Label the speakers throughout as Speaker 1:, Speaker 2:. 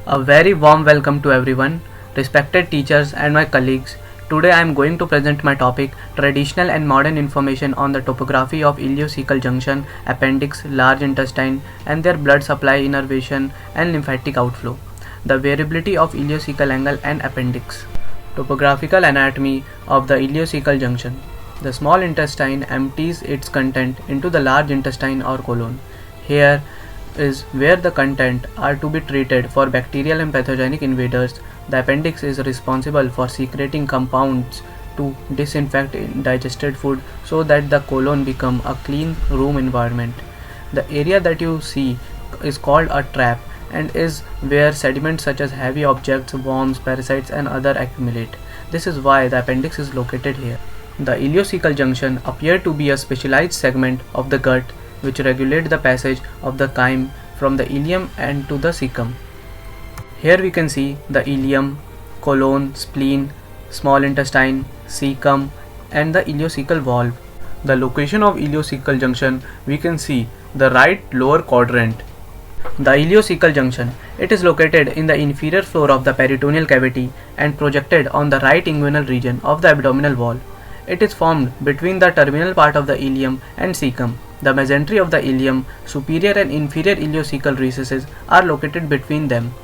Speaker 1: A very warm welcome to everyone, respected teachers and my colleagues. Today I am going to present my topic Traditional and Modern Information on the Topography of Ileocecal Junction, Appendix, Large Intestine and their blood supply innervation and lymphatic outflow. The variability of ileocecal angle and appendix. Topographical anatomy of the ileocecal junction. The small intestine empties its content into the large intestine or colon. Here is where the content are to be treated for bacterial and pathogenic invaders. The appendix is responsible for secreting compounds to disinfect digested food so that the colon become a clean room environment. The area that you see is called a trap and is where sediments such as heavy objects, worms, parasites and other accumulate. This is why the appendix is located here. The ileocecal junction appear to be a specialized segment of the gut which regulate the passage of the chyme from the ileum and to the cecum. Here we can see the ileum, colon, spleen, small intestine, cecum and the ileocecal valve. The location of ileocecal junction we can see the right lower quadrant. The ileocecal junction, it is located in the inferior floor of the peritoneal cavity and projected on the right inguinal region of the abdominal wall. It is formed between the terminal part of the ileum and cecum. The mesentery of the ileum, superior and inferior ileocecal recesses are located between them.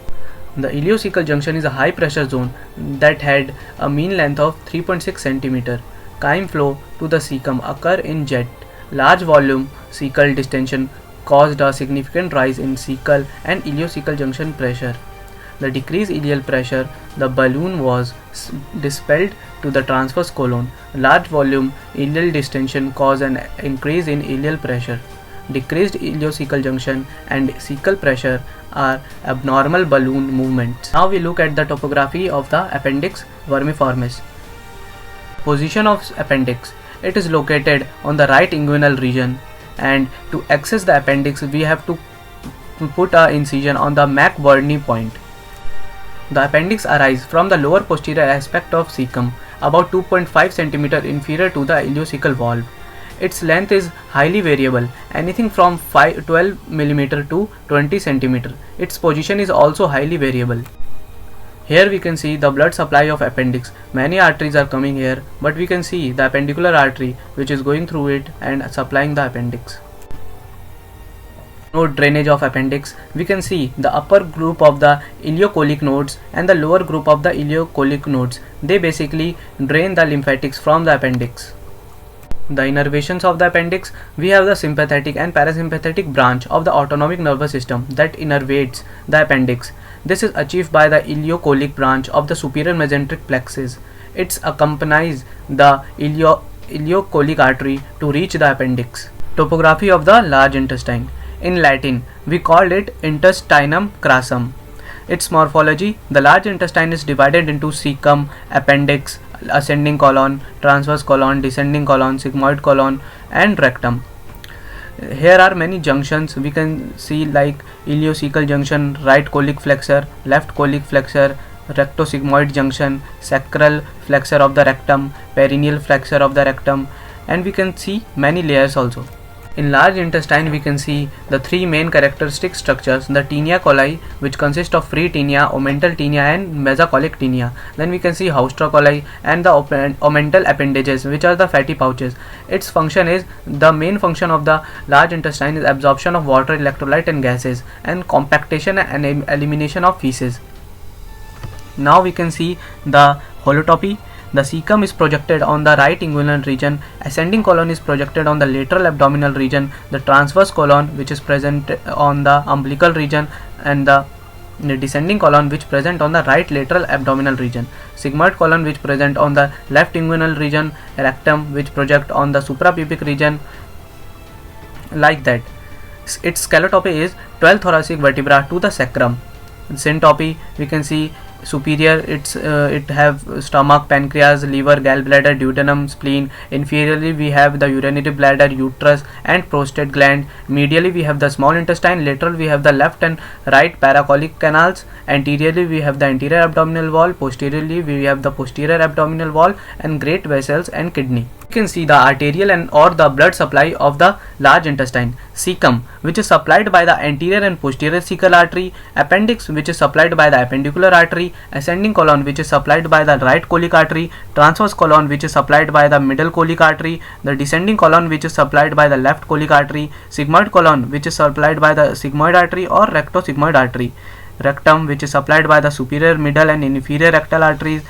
Speaker 1: The ileocecal junction is a high pressure zone that had a mean length of 3.6 cm. Chyme flow to the cecum occur in jet. Large volume cecal distension caused a significant rise in cecal and ileocecal junction pressure. The decreased ileal pressure, the balloon was dispelled to the transverse colon. Large volume ileal distension caused an increase in ileal pressure. Decreased ileocecal junction and cecal pressure are abnormal balloon movements. Now we look at the topography of the appendix vermiformis. Position of appendix. It is located on the right inguinal region, and to access the appendix we have to put an incision on the McBurney point. The appendix arises from the lower posterior aspect of cecum, about 2.5 cm inferior to the ileocecal valve. Its length is highly variable, anything from 12 mm to 20 cm. Its position is also highly variable. Here we can see the blood supply of appendix. Many arteries are coming here, but we can see the appendicular artery which is going through it and supplying the appendix. Node drainage of appendix. We can see the upper group of the ileocolic nodes and the lower group of the ileocolic nodes. They basically drain the lymphatics from the appendix. The innervations of the appendix. We have the sympathetic and parasympathetic branch of the autonomic nervous system that innervates the appendix. This is achieved by the ileocolic branch of the superior mesenteric plexus. It accompanies the ileocolic artery to reach the appendix. Topography of the large intestine. In Latin, we called it intestinum crassum. Its morphology, the large intestine is divided into cecum, appendix, ascending colon, transverse colon, descending colon, sigmoid colon and rectum. Here are many junctions we can see like ileocecal junction, right colic flexor, left colic flexor, rectosigmoid junction, sacral flexor of the rectum, perineal flexor of the rectum, and we can see many layers also. In large intestine we can see the three main characteristic structures, the tinea coli which consist of free tinea, omental tinea and mesocolic tinea. Then we can see haustra coli and the omental appendages which are the fatty pouches. Its function is, the main function of the large intestine is absorption of water, electrolyte and gases and compactation and elimination of feces. Now we can see the holotopy. The cecum is projected on the right inguinal region, ascending colon is projected on the lateral abdominal region, the transverse colon which is present on the umbilical region and the descending colon which present on the right lateral abdominal region, sigmoid colon which present on the left inguinal region, rectum which project on the suprapubic region, like that. Its scalotopy is 12 thoracic vertebra to the sacrum. Syntopy we can see superior it have stomach, pancreas, liver, gallbladder, duodenum, spleen. Inferiorly we have the urinary bladder, uterus and prostate gland. Medially we have the small intestine. Lateral we have the left and right paracolic canals, Anteriorly we have the anterior abdominal wall, posteriorly we have the posterior abdominal wall and great vessels and kidney. You can see the arterial and or the blood supply of the large intestine. Cecum, which is supplied by the anterior and posterior cecal artery. Appendix, which is supplied by the appendicular artery. Ascending colon, which is supplied by the right colic artery. Transverse colon, which is supplied by the middle colic artery. The descending colon, which is supplied by the left colic artery. Sigmoid colon, which is supplied by the sigmoid artery or rectosigmoid artery. Rectum, which is supplied by the superior, middle and inferior rectal arteries.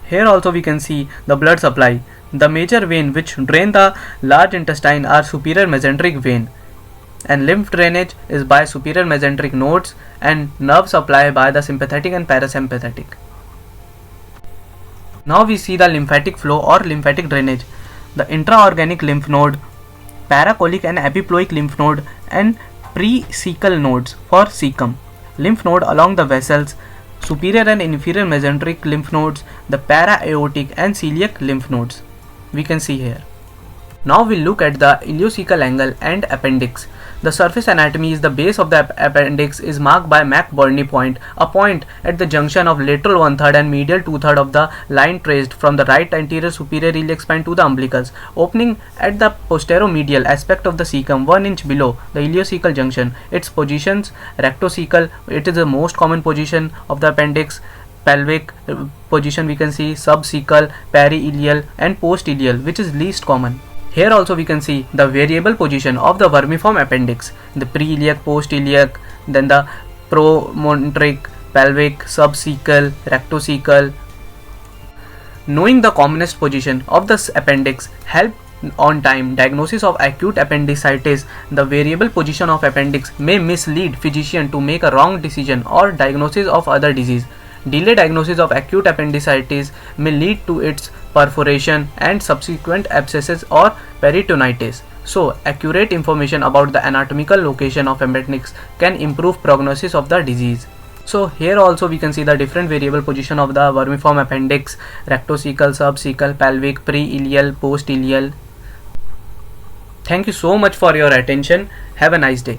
Speaker 1: Here also we can see the blood supply. The major vein which drain the large intestine are superior mesenteric vein, and lymph drainage is by superior mesenteric nodes, and nerve supply by the sympathetic and parasympathetic. Now we see the lymphatic flow or lymphatic drainage. The intraorganic lymph node, paracolic and epiploic lymph node, and pre-cecal nodes for cecum. Lymph node along the vessels, superior and inferior mesenteric lymph nodes, the para-aortic and celiac lymph nodes. We can see here. Now we'll look at the ileocecal angle and appendix. The surface anatomy is the base of the appendix is marked by McBurney point, a point at the junction of lateral 1/3 and medial 2/3 of the line traced from the right anterior superior iliac spine to the umbilicus, opening at the posteromedial aspect of the cecum 1 inch below the ileocecal junction. Its positions: rectocecal, it is the most common position of the appendix. Pelvic position we can see, subcecal, periileal and postileal, which is least common. Here also we can see the variable position of the vermiform appendix, the preiliac, postiliac, then the promontoric, pelvic, subcecal, rectocecal. Knowing the commonest position of the appendix help on time diagnosis of acute appendicitis. The variable position of appendix may mislead physician to make a wrong decision or diagnosis of other disease. Delayed diagnosis of acute appendicitis may lead to its perforation and subsequent abscesses or peritonitis. So, accurate information about the anatomical location of appendix can improve prognosis of the disease. So, here also we can see the different variable position of the vermiform appendix: rectocecal, subcecal, pelvic, pre-ileal, post-ileal. Thank you so much for your attention. Have a nice day.